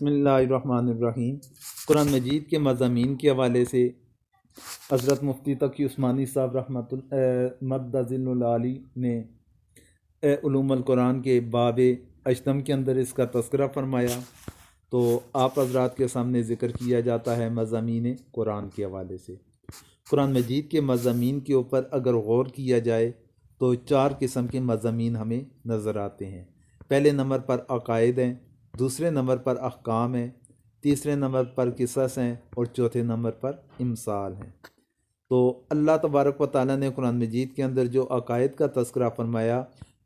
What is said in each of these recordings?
बिस्मिल्लाहिर्रहमानिर्रहीम। कुरान मजीद के मज़ामीन के हवाले से हज़रत मुफ्ती तकी उस्मानी साहब मद्दज़िल्लुल आली ने उलूमुल कुरान के बाब अष्टम के अंदर इसका तज़किरा फ़रमाया। तो आप हज़रात के सामने ज़िक्र किया जाता है मज़ामीन कुरान के हवाले से। कुरान मजीद के मज़ामीन के ऊपर अगर गौर किया जाए तो चार किस्म के मज़ामीन हमें नज़र आते हैं। पहले नंबर पर अक़ाइद हैं, दूसरे नंबर पर अहकाम हैं, तीसरे नंबर पर किसस हैं और चौथे नंबर पर इमसाल हैं। तो अल्लाह तबारक व तआला ने कुरान मजीद के अंदर जो अक़ाइद का तज़किरा फ़रमाया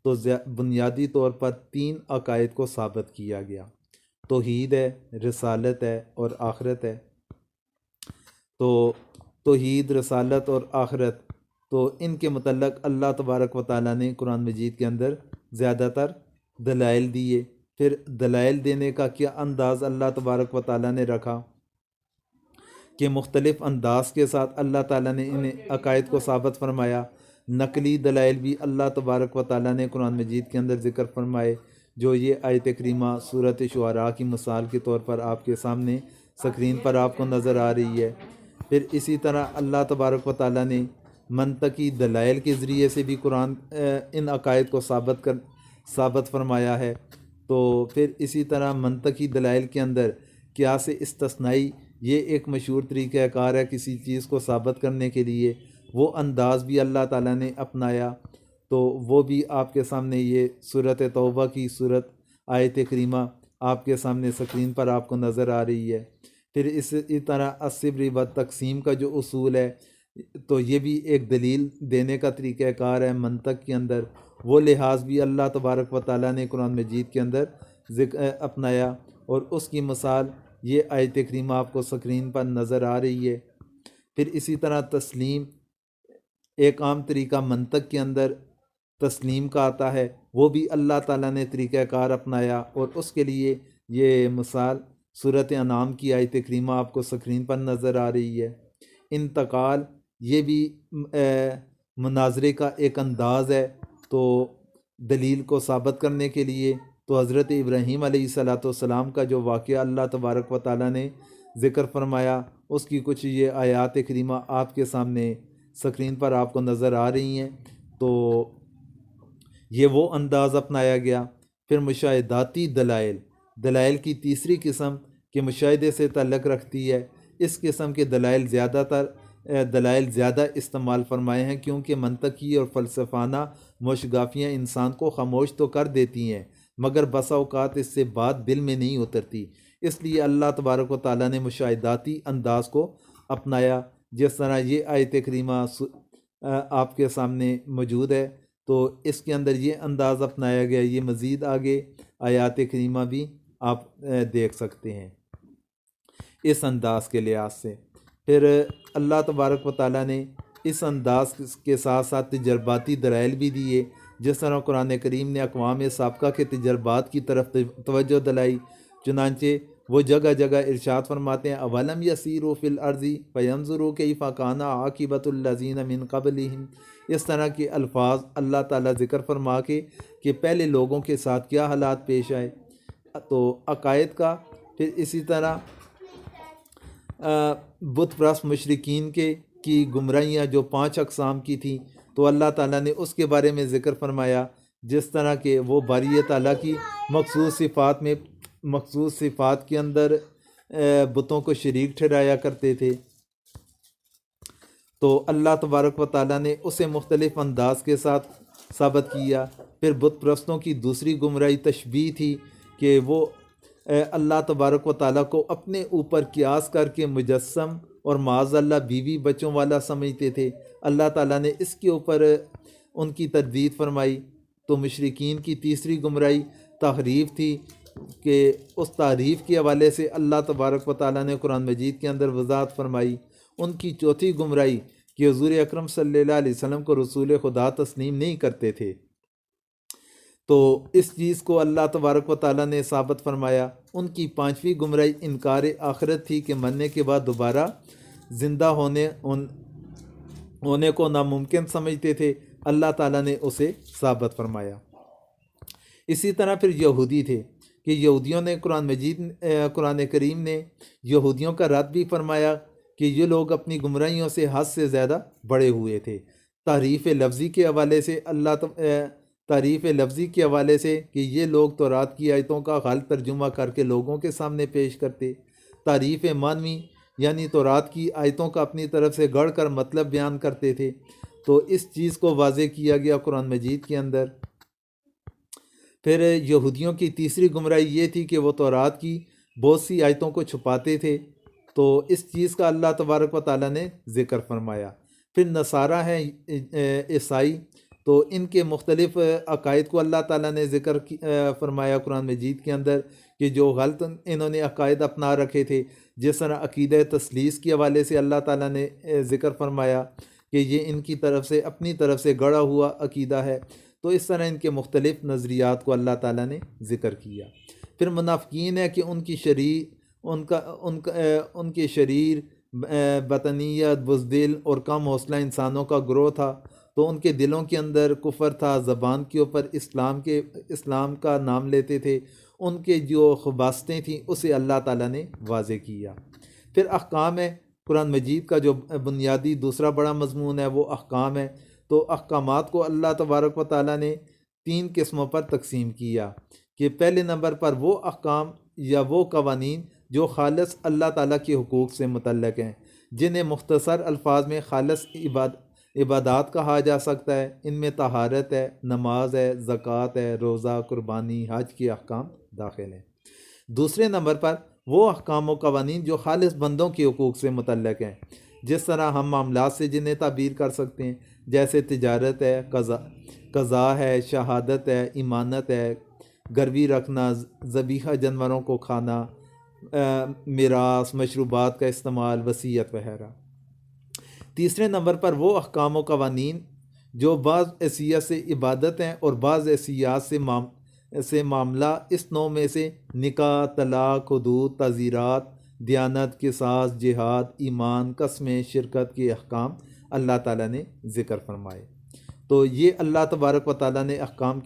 तो बुनियादी तौर पर तीन अक़ाइद को साबित किया गया। तौहीद है, रिसालत है और आखिरत है। तो तौहीद, रिसालत और आखिरत, तो इनके मतलब अल्लाह तबारक व तआला ने कुरान मजीद के अंदर ज़्यादातर दलाइल दिए। फिर दलाइल देने का क्या अंदाज़ अल्लाह तबारक व तआला ने रखा कि मुख्तलिफ़ अंदाज़ के साथ अल्लाह ताला ने इन अक़ाइद को साबित फ़रमाया। नकली दलाइल भी अल्लाह तबारक व तआला ने कुरान मजीद के अंदर ज़िक्र फ़रमाए, जो ये आयत करीमा सूरत शुअरा की मिसाल के तौर पर आपके सामने स्क्रीन पर आपको नज़र आ रही है। फिर इसी तरह अल्लाह तबारक व तआला ने मंतकी दलाइल के ज़रिए से भी कुरान इन अक़ाइद को साबित फ़रमाया है। तो फिर इसी तरह मंतकी दलाइल के अंदर क़ियास इस्तिस्नाई ये एक मशहूर तरीक़ाकार है किसी चीज़ को साबित करने के लिए, वो अंदाज़ भी अल्लाह ताला ने अपनाया। तो वो भी आपके सामने ये सूरत तौबा की सूरत आयत करीमा आपके सामने स्क्रीन पर आपको नज़र आ रही है। फिर इसी तरह अस्सिब्र व तक़सीम का जो उसूल है, तो ये भी एक दलील देने का तरीक़ाकार है मंतक के अंदर। वो लिहाज भी अल्लाह तबारक व तआला ने कुरान मजीद के अंदर अपनाया और उसकी मिसाल ये आयत करीमा आपको स्क्रीन पर नज़र आ रही है। फिर इसी तरह तस्लीम, एक आम तरीका मंतक के अंदर तस्लीम का आता है, वो भी अल्लाह ताला ने तरीक़ाकार अपनाया और उसके लिए ये मिसाल सूरत अनाम की आयत करीमा आपको स्क्रीन पर नज़र आ रही है। इंतकाल ये भी मुनाजरे का एक अंदाज़ है। तो दलील को साबित करने के लिए तो हज़रत इब्राहीम अलैहिस्सलाम का जो वाक़या अल्लाह तबारक व तआला ने ज़िक्र फरमाया, उसकी कुछ ये आयात करीमा आपके सामने स्क्रीन पर आपको नज़र आ रही हैं। तो ये वो अंदाज़ अपनाया गया। फिर मुशाहिदाती दलाइल की तीसरी किस्म के मुशाहिदे से ताल्लुक़ रखती है। इस किस्म के दलाइल ज़्यादा इस्तेमाल फरमाए हैं, क्योंकि मंतकी और फ़लसफ़ाना मुशगाफियाँ इंसान को खामोश तो कर देती हैं मगर बसा औक़ात इससे बात दिल में नहीं उतरती। इसलिए अल्लाह तबारक व तआला ने मुशाहिदाती अंदाज़ को अपनाया। जिस तरह ये आयत करीमा आपके सामने मौजूद है, तो इसके अंदर ये अंदाज़ अपनाया गया। ये मज़ीद आगे आयात करीमा भी आप देख सकते हैं इस अंदाज़ के लिहाज से। फिर अल्लाह तबारक व तआला ने इस अंदाज़ के साथ साथ तजर्बाती दलाइल भी दिए। जिस तरह कुरान करीम ने अक़वाम साबक़ा के तजर्बात की तरफ तवज्जो दिलाई, चुनांचे वो जगह जगह इरशाद फरमाते हैं, अवलम यसीरू फ़िल अर्ज़ि फ़यंज़ुरू कैफ़ काना आक़िबतुल लज़ीना मिन क़ब्लिहिम। इस तरह के अल्फाज अल्लाह ताला ज़िक्र फरमा के कि पहले लोगों के साथ क्या हालात पेश आए। तो अक़ाइद का, फिर इसी तरह बुत परस्त मुशरिकीन की गुमराहियाँ जो 5 अक़साम की थी, तो अल्लाह ताला ने उसके बारे में ज़िक्र फरमाया। जिस तरह के वो बारी ताला की मखसूस सिफ़ात के अंदर बुतों को शरीक ठहराया करते थे, तो अल्लाह तबारक व तआला ने उसे मुख्तलिफ़ अंदाज़ के साथ साबित किया। फिर बुत परस्तों की दूसरी गुमराही तशबीह थी कि वो अल्लाह तबारक व तआला को अपने ऊपर क़ियास करके मुजस्सम और माज़अल्लाह बीवी बच्चों वाला समझते थे। अल्लाह ताला ने इसके ऊपर उनकी तरदीद फरमाई। तो मुशरिकीन की तीसरी गुमराही तहरीफ़ थी कि उस तारीफ़ के हवाले से अल्लाह तबारक व तआला ने कुरान मजीद के अंदर वज़ाहत फरमाई। उनकी चौथी गुमराही कि हुज़ूर अकरम सल्लल्लाहु अलैहि वसल्लम को रसूल खुदा तस्लीम नहीं करते थे। तो इस चीज़ को अल्लाह तबारक व तआला ने साबित फरमाया। उनकी पाँचवीं गुमराही इनकार आखिरत थी कि मरने के बाद दोबारा ज़िंदा होने को नामुमकिन समझते थे। अल्लाह ताला ने उसे साबित फरमाया। इसी तरह फिर यहूदी थे कि यहूदियों ने कुरान करीम ने यहूदियों का रद्द भी फरमाया कि ये लोग अपनी गुमराहियों से हद से ज़्यादा बड़े हुए थे। तारीफ़ लफ्ज़ी के हवाले से तारीफ़ लफ्ज़ी के हवाले से कि ये लोग तौरात की आयतों का गलत तर्जुमा करके लोगों के सामने पेश करते। तारीफ़ मानवी यानी तौरात की आयतों का अपनी तरफ से गढ़ कर मतलब बयान करते थे। तो इस चीज़ को वाज़े किया गया कुरान मजीद के अंदर। फिर यहूदियों की तीसरी गुमराही ये थी कि वो तौरात की बहुत सी आयतों को छुपाते थे। तो इस चीज़ का अल्लाह तबारक व तआला ने ज़िक्र फरमाया। फिर नसारा हैं ईसाई, तो इनके मुख्तलिफ़ अकायद को अल्लाह ताला ने ज़िक्र फरमाया कुरान मजीद के अंदर कि जो गलत इन्होंने अकायद अपना रखे थे। जिस तरह अक़ीदा तस्लीस के हवाले से अल्लाह ताला ने ज़िक्र फरमाया कि ये इनकी तरफ से अपनी तरफ से गढ़ा हुआ अक़ीदा है। तो इस तरह इनके मुख्तलिफ़ नज़रियात को अल्लाह ताला ने ज़िक्र किया। फिर मुनाफ़िकीन है कि उनके शरीर बतनीयत, बुज़दिल और कम हौसला इंसानों का ग्रोह था। तो उनके दिलों के अंदर कुफ़र था, ज़बान के ऊपर इस्लाम का नाम लेते थे। उनके जो ख़ुबासतें थीं उसे अल्लाह ताला ने वाज़े किया। फिर अहकाम है, कुरान मजीद का जो बुनियादी दूसरा बड़ा मज़मून है वो अहकाम है। तो अहकामात को अल्लाह तबारक व तआला ने 3 किस्मों पर तकसीम किया कि पहले नंबर पर वो अहकाम या वो कवानीन जो खालिस अल्लाह ताला के हुकूक से मुतल्लक़ हैं, जिन्हें मुख्तसर अल्फाज में खालिस इबादात कहा जा सकता है। इनमें तहारत है, नमाज है, ज़कात है, रोज़ा, कुर्बानी, हज के अहकाम दाखिल हैं। दूसरे नंबर पर वो अहकाम व कवानीन जो खालिस बंदों के हुकूक से मुतल्लक़ हैं, जिस तरह हम मामलात से जिन्हें ताबीर कर सकते हैं, जैसे तिजारत है, कज़ा है, शहादत है, इमानत है, गिरवी रखना, ज़बीहा जानवरों को खाना, मिरास, मशरूबात का इस्तेमाल, वसीयत वगैरह। तीसरे नंबर पर वो अहकाम व कवानीन जो बाज़ हैसियत से इबादत हैं और बाज़ हैसियत से मामला। इस नौ में से निकाह, तलाक, हुदूद, ताज़ीरात, दियानत, किसास, जिहाद, ईमान, कसमें, शिरकत के अहकाम अल्लाह ताला ने ज़िक्र फरमाए। तो ये अल्लाह तबारक व तआला ने अहकाम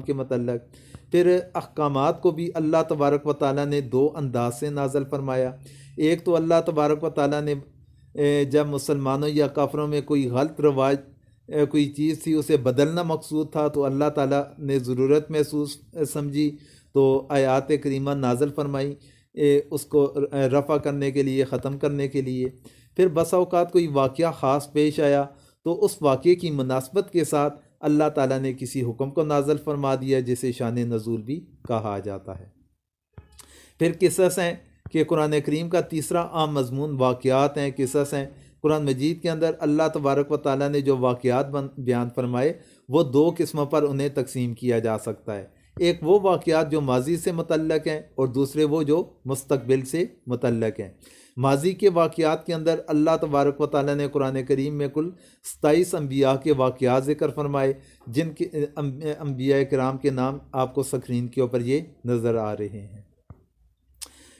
के मतलब फिर अहकामात को भी अल्लाह तबारक व तआला ने 2 अंदाज से नाज़िल फरमाया। एक तो अल्लाह तबारक व तआला ने जब मुसलमानों या काफिरों में कोई गलत रवाज कोई चीज़ थी उसे बदलना मकसूद था, तो अल्लाह ताला ने ज़रूरत महसूस समझी तो आयात करीमा नाज़िल फरमाई उसको रफ़ा करने के लिए, ख़त्म करने के लिए। फिर बसा औक़ात कोई वाक़या ख़ास पेश आया तो उस वाक़े की मुनासबत के साथ अल्लाह ताला ने किसी हुक्म को नाज़िल फरमा दिया, जिसे शान नज़ूल भी कहा जाता है। फिर किसस हैं कि कुरान करीम का तीसरा आम मज़मून वाक़यात हैं, किसस हैं। कुरान मजीद के अंदर अल्लाह तबारक व तआला ने जो वाक़यात बयान फरमाए वो 2 किस्मों पर उन्हें तकसीम किया जा सकता है। एक वो वाक़यात जो माजी से मुतल्लक़ हैं और दूसरे वो जो मुस्तक़बिल से मुतल्लक़ हैं। माजी के वाक़यात के अंदर अल्लाह तबारक व तआला ने कुरान करीम में कुल 27 अम्बिया के वाक़यात ज़िक्र फरमाए, जिनके अम्बिया किराम के नाम आपको स्क्रीन के ऊपर ये नज़र आ रहे हैं।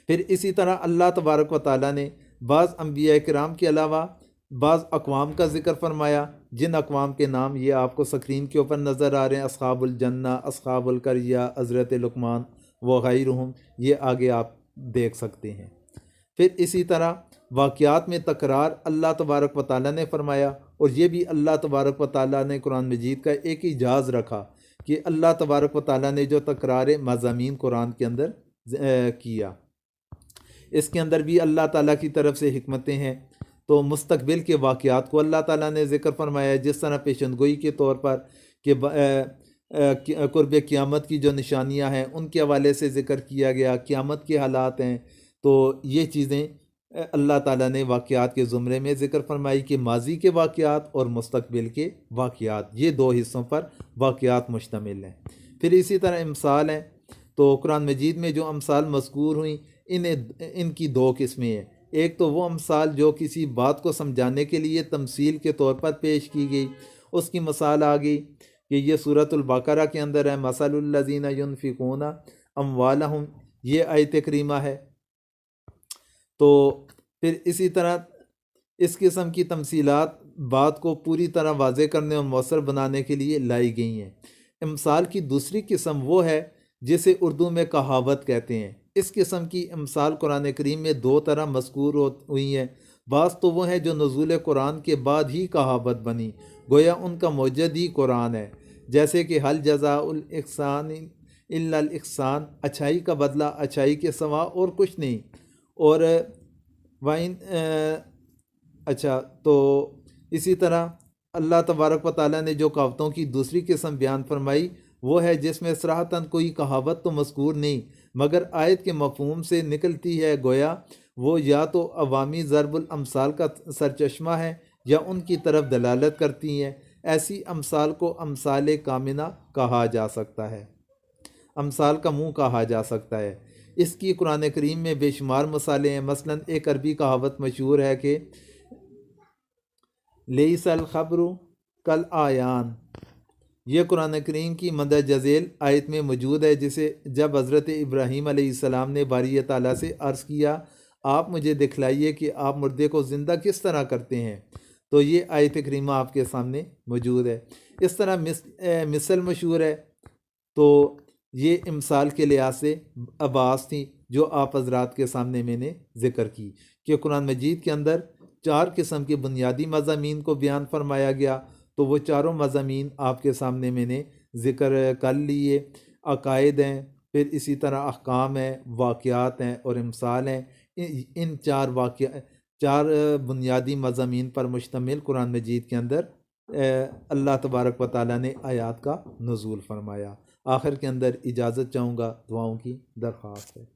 फिर इसी तरह अल्लाह तबारक व तआला ने बाज़ अम्बिया किराम के अलावा बाज़ अक़वाम का ज़िक्र फरमाया, जिन अक़वाम के नाम ये आपको स्क्रीन के ऊपर नज़र आ रहे हैं। अस्हाबुल जन्ना, अस्हाबुल क़रिया, हज़रत लुक़मान व गैरुहुम, ये आगे आप देख सकते हैं। फिर इसी तरह वाक़यात में तकरार अल्लाह तबारक व तआला ने फरमाया, और ये भी अल्लाह तबारक व तआला ने कुरान मजीद का एक ही इजाज़ रखा कि अल्लाह तबारक व तआला ने जो तकरार मज़ामीन कुरान के अंदर किया, इसके अंदर भी अल्लाह ताला की तरफ से हिकमतें हैं। तो मुस्तक़बिल के वाक़यात को अल्लाह ताला ने ज़िक्र फरमाया, जिस तरह पेशनगोई के तौर पर कि क़ुर्ब क़यामत की जो निशानियां हैं उनके हवाले से ज़िक्र किया गया, क़यामत के हालात हैं। तो ये चीज़ें अल्लाह ताला ने वाक़यात के ज़ुमरे में ज़िक्र फरमाई कि माजी के वाक़यात और मुस्तक़बिल के वाक़यात, ये 2 हिस्सों पर वाक़यात मुश्तमिल हैं। फिर इसी तरह अमसाल हैं। तो कुरान मजीद में जो अमसाल मज़कूर हुई इनकी 2 किस्में हैं। एक तो वो अमसाल जो किसी बात को समझाने के लिए तमसील के तौर पर पेश की गई, उसकी मिसाल आ गई कि ये सूरतुल बकरा के अंदर है, मसलुल लज़ीना युनफ़िक़ूना अम्वालहुम, ये आयत करीमा है। तो फिर इसी तरह इस किस्म की तमसीलात बात को पूरी तरह वाज़े करने और मौसर बनाने के लिए लाई गई हैं। अमसाल की दूसरी किस्म वो है जिसे उर्दू में कहावत कहते हैं। इस किस्म की अमसाल कुरान करीम में दो तरह मज़कूर हुई हैं। बाज़ तो वो हैं जो नुज़ूल कुरान के बाद ही कहावत बनी, गोया उनका मौजूद ही कुरान है, जैसे कि हल जज़ाउल इहसान इल्लल इहसान, अच्छाई का बदला अच्छाई के सिवा और कुछ नहीं। और वाइन अच्छा, तो इसी तरह अल्लाह तबारक व तआला ने जो कहावतों की दूसरी किस्म बयान फरमाई वो है जिसमें सराहतन कोई कहावत तो मज़कूर नहीं मगर आयत के मफ़हूम से निकलती है, गोया वो या तो अवामी ज़रबुल अमसाल का सरचश्मा है या उनकी तरफ दलालत करती हैं। ऐसी अमसाल को अमसाल कामिना कहा जा सकता है, अमसाल का मुँह कहा जा सकता है। इसकी कुरान करीम में बेशुमार मसाले हैं। मसलन एक अरबी कहावत मशहूर है कि लेइसल खबरू कल आयान, यह कुरान करीम की मंदर जज़ेल आयत में मौजूद है, जिसे जब हज़रत इब्राहीम अलैहिस्सलाम ने बारी ताला से अर्ज़ किया आप मुझे दिखलाइए कि आप मुर्दे को ज़िंदा किस तरह करते हैं, तो ये आयत करीमा आपके सामने मौजूद है। इस तरह मिसल मशहूर है, तो ये इमसाल के लिहाज से अब्बास थी जो आप हज़रात के सामने मैंने ज़िक्र की कि कुरान मजीद के अंदर 4 किस्म के बुनियादी मज़ामीन को बयान फरमाया गया, तो वो चारों मज़ामीन आपके सामने मैंने ज़िक्र कर लिए। अकायद हैं, फिर इसी तरह अहकाम हैं, वाक़यात हैं और इमसाल हैं। इन चार बुनियादी मज़ामीन पर मुश्तमिल कुरान मजीद के अंदर अल्लाह तबारक व तआला ने आयात का नुज़ूल फरमाया। आखिर के अंदर इजाज़त चाहूँगा, दुआओं की दरख्वास्त है।